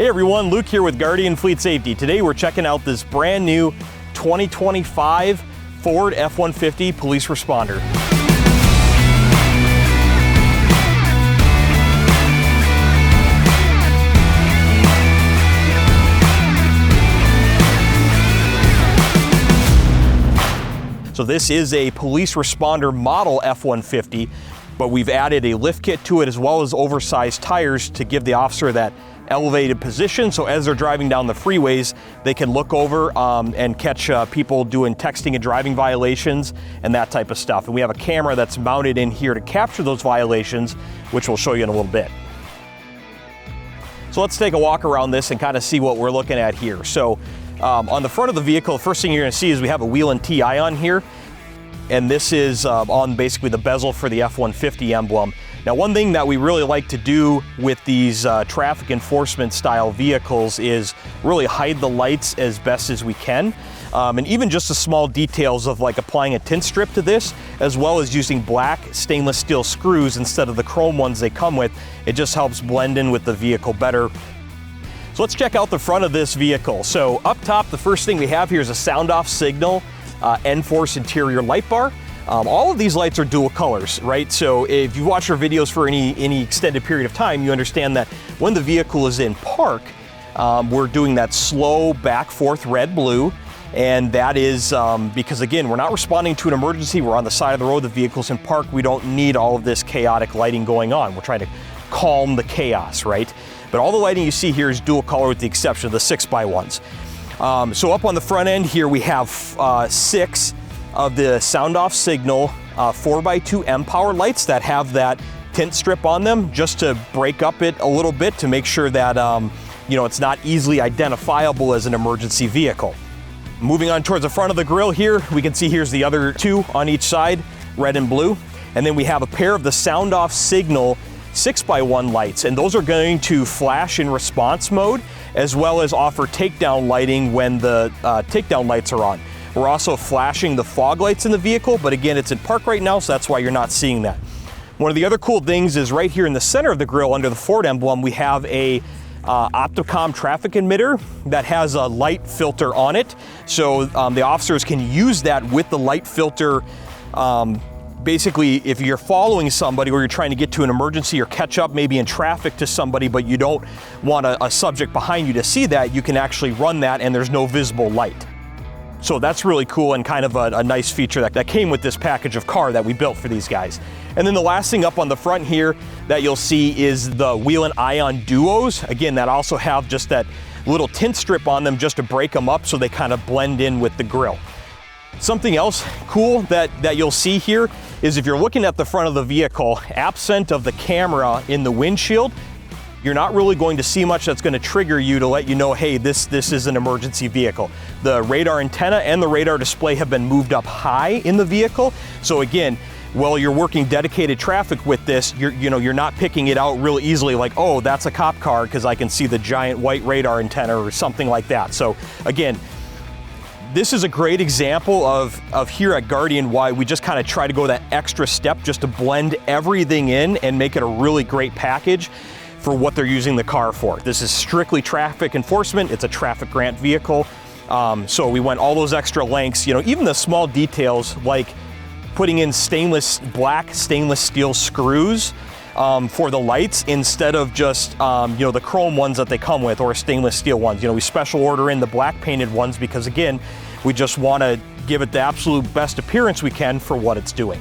Hey everyone, Luke here with Guardian Fleet Safety. Today we're checking out this brand new 2025 Ford F-150 police responder. So this is a police responder model F-150, but we've added a lift kit to it as well as oversized tires to give the officer that elevated position, so as they're driving down the freeways, they can look over and catch people doing texting and driving violations and that type of stuff. And we have a camera that's mounted in here to capture those violations, which we'll show you in a little bit. So let's take a walk around this and kind of see what we're looking at here. So on the front of the vehicle, the first thing you're going to see is we have a wheel and TI on here. And this is on basically the bezel for the F-150 emblem. Now, one thing that we really like to do with these traffic enforcement style vehicles is really hide the lights as best as we can. And even just the small details of like applying a tint strip to this, as well as using black stainless steel screws instead of the chrome ones they come with, it just helps blend in with the vehicle better. So let's check out the front of this vehicle. So up top, the first thing we have here is a sound off signal N-Force interior light bar. All of these lights are dual colors, right? So if you watch our videos for any extended period of time, you understand that when the vehicle is in park, we're doing that slow back forth red blue. And that is because, again, we're not responding to an emergency. We're on the side of the road. The vehicle's in park. We don't need all of this chaotic lighting going on. We're trying to calm the chaos, right? But all the lighting you see here is dual color with the exception of the 6x1s. So up on the front end here, we have 6 of the sound off signal 4x2 M-Power lights that have that tint strip on them just to break up it a little bit to make sure that it's not easily identifiable as an emergency vehicle. Moving on towards the front of the grille here, we can see here's the other 2 on each side, red and blue. And then we have a pair of the sound off signal 6x1 lights, and those are going to flash in response mode as well as offer takedown lighting when the takedown lights are on. We're also flashing the fog lights in the vehicle, but again, it's in park right now, so that's why you're not seeing that. One of the other cool things is right here in the center of the grille under the Ford emblem, we have a Opticom traffic emitter that has a light filter on it. So the officers can use that with the light filter. Basically, if you're following somebody or you're trying to get to an emergency or catch up maybe in traffic to somebody, but you don't want a subject behind you to see that, you can actually run that and there's no visible light. So that's really cool and kind of a nice feature that came with this package of car that we built for these guys. And then the last thing up on the front here that you'll see is the wheel and ion duos. Again, that also have just that little tint strip on them just to break them up so they kind of blend in with the grille. Something else cool that you'll see here is if you're looking at the front of the vehicle, absent of the camera in the windshield, you're not really going to see much that's going to trigger you to let you know, hey, this is an emergency vehicle. The radar antenna and the radar display have been moved up high in the vehicle. So again, while you're working dedicated traffic with this, you're not picking it out real easily like, oh, that's a cop car because I can see the giant white radar antenna or something like that. So again, this is a great example of here at Guardian why we just kind of try to go that extra step just to blend everything in and make it a really great package for what they're using the car for. This is strictly traffic enforcement. It's a traffic grant vehicle. So we went all those extra lengths, even the small details like putting in black stainless steel screws for the lights instead of just the chrome ones that they come with or stainless steel ones. We special order in the black painted ones because again, we just want to give it the absolute best appearance we can for what it's doing.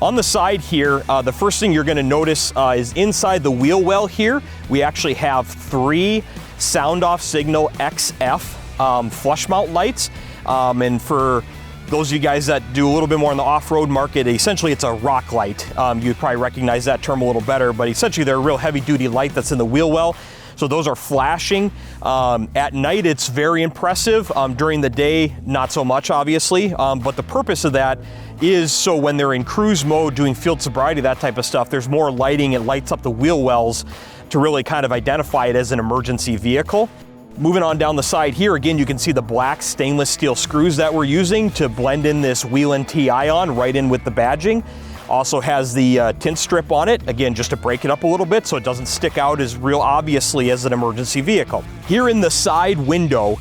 On the side here, the first thing you're going to notice is inside the wheel well here, we actually have 3 sound off signal XF flush mount lights. And for those of you guys that do a little bit more in the off-road market, essentially it's a rock light. You'd probably recognize that term a little better, but essentially they're a real heavy-duty light that's in the wheel well. So those are flashing. At night, it's very impressive. During the day, not so much, obviously. But the purpose of that is so when they're in cruise mode, doing field sobriety, that type of stuff, there's more lighting. It lights up the wheel wells to really kind of identify it as an emergency vehicle. Moving on down the side here, again, you can see the black stainless steel screws that we're using to blend in this wheel and TI on right in with the badging. Also has the tint strip on it, again, just to break it up a little bit so it doesn't stick out as real obviously as an emergency vehicle. Here in the side window,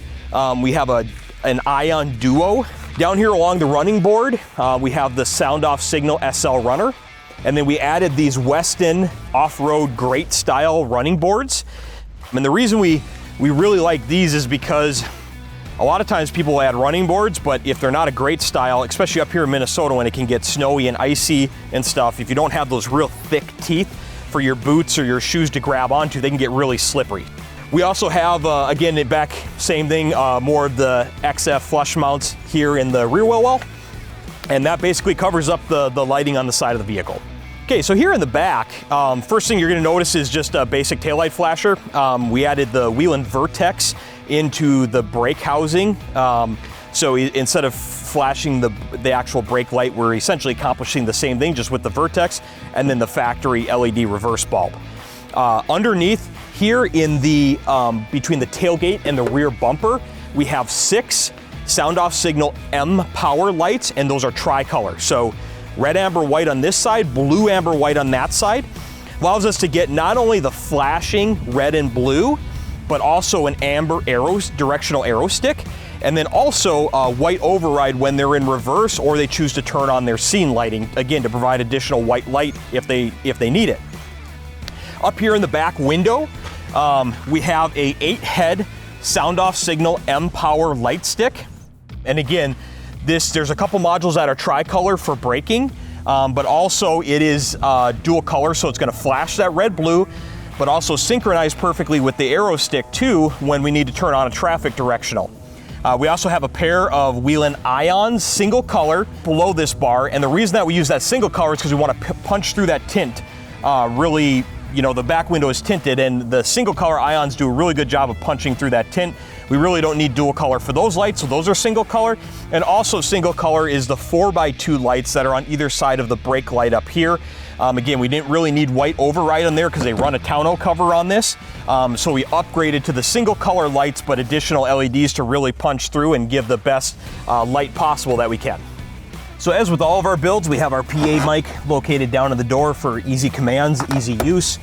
we have an Ion Duo. Down here along the running board, we have the Sound Off Signal SL runner. And then we added these Weston off-road great style running boards. And the reason we really like these is because a lot of times people add running boards, but if they're not a great style, especially up here in Minnesota when it can get snowy and icy and stuff, if you don't have those real thick teeth for your boots or your shoes to grab onto, they can get really slippery. We also have, again, back, same thing, more of the XF flush mounts here in the rear wheel well. And that basically covers up the lighting on the side of the vehicle. Okay, so here in the back, first thing you're gonna notice is just a basic taillight flasher. We added the Whelen Vertex into the brake housing. So instead of flashing the actual brake light, we're essentially accomplishing the same thing just with the Vertex and then the factory LED reverse bulb. Underneath here in the, between the tailgate and the rear bumper, we have 6 Sound Off Signal M power lights, and those are tricolor. So red, amber, white on this side, blue, amber, white on that side. Allows us to get not only the flashing red and blue, but also an amber directional arrow stick, and then also a white override when they're in reverse or they choose to turn on their scene lighting, again, to provide additional white light if they need it. Up here in the back window, we have a 8-head Sound Off Signal M power light stick. And again, there's a couple modules that are tricolor for braking, but also it is dual color, so it's gonna flash that red, blue, but also synchronize perfectly with the arrow stick too when we need to turn on a traffic directional. We also have a pair of Whelen Ions, single color, below this bar, and the reason that we use that single color is because we want to punch through that tint. Really, you know, the back window is tinted, and the single color Ions do a really good job of punching through that tint. We really don't need dual color for those lights, so those are single color. And also single color is the 4x2 lights that are on either side of the brake light up here. Again, we didn't really need white override on there because they run a tonneau cover on this. So we upgraded to the single color lights, but additional LEDs to really punch through and give the best light possible that we can. So as with all of our builds, we have our PA mic located down in the door for easy commands, easy use.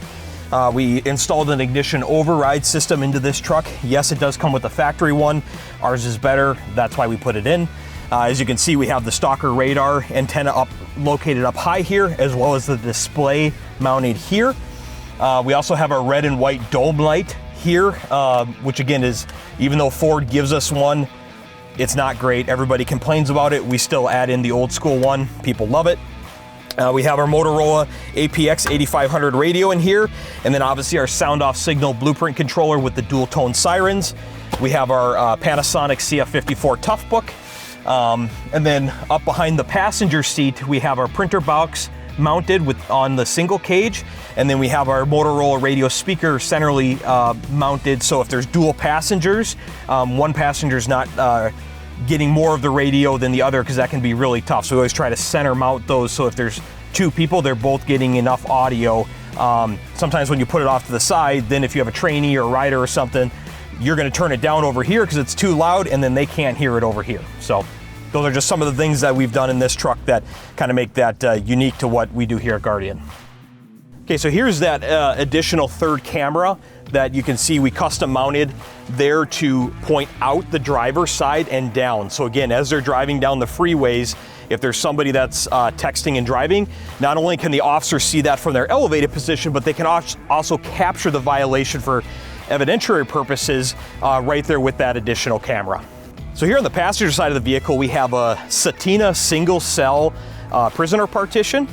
We installed an ignition override system into this truck. Yes, it does come with a factory one. Ours is better, that's why we put it in. As you can see, we have the stalker radar antenna located up high here, as well as the display mounted here. We also have our red and white dome light here, which again is, even though Ford gives us one, it's not great. Everybody complains about it. We still add in the old school one. People love it. We have our Motorola APX 8500 radio in here, and then obviously our Sound Off Signal blueprint controller with the dual tone sirens. We have our Panasonic CF54 Toughbook. And then up behind the passenger seat, we have our printer box mounted on the single cage, and then we have our Motorola radio speaker centrally mounted, so if there's dual passengers, one passenger's not getting more of the radio than the other, because that can be really tough. So we always try to center mount those, so if there's 2 people, they're both getting enough audio. Sometimes when you put it off to the side, then if you have a trainee or a rider or something, you're going to turn it down over here because it's too loud, and then they can't hear it over here. So those are just some of the things that we've done in this truck that kind of make that unique to what we do here at Guardian. Okay, so here's that additional third camera that you can see we custom mounted there to point out the driver's side and down. So again, as they're driving down the freeways, if there's somebody that's texting and driving, not only can the officer see that from their elevated position, but they can also capture the violation for evidentiary purposes right there with that additional camera. So here on the passenger side of the vehicle, we have a Satina single cell prisoner partition.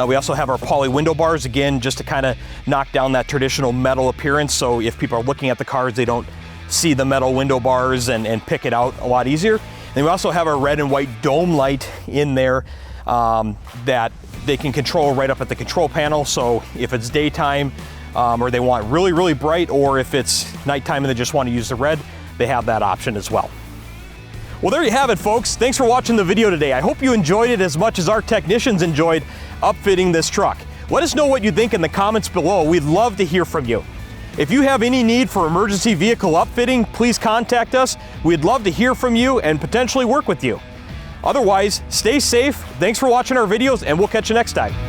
We also have our poly window bars, again, just to kind of knock down that traditional metal appearance. So if people are looking at the cars, they don't see the metal window bars and pick it out a lot easier. And we also have our red and white dome light in there that they can control right up at the control panel. So if it's daytime or they want really, really bright, or if it's nighttime and they just want to use the red, they have that option as well. Well, there you have it, folks. Thanks for watching the video today. I hope you enjoyed it as much as our technicians enjoyed upfitting this truck. Let us know what you think in the comments below. We'd love to hear from you. If you have any need for emergency vehicle upfitting, please contact us. We'd love to hear from you and potentially work with you. Otherwise, stay safe. Thanks for watching our videos, and we'll catch you next time.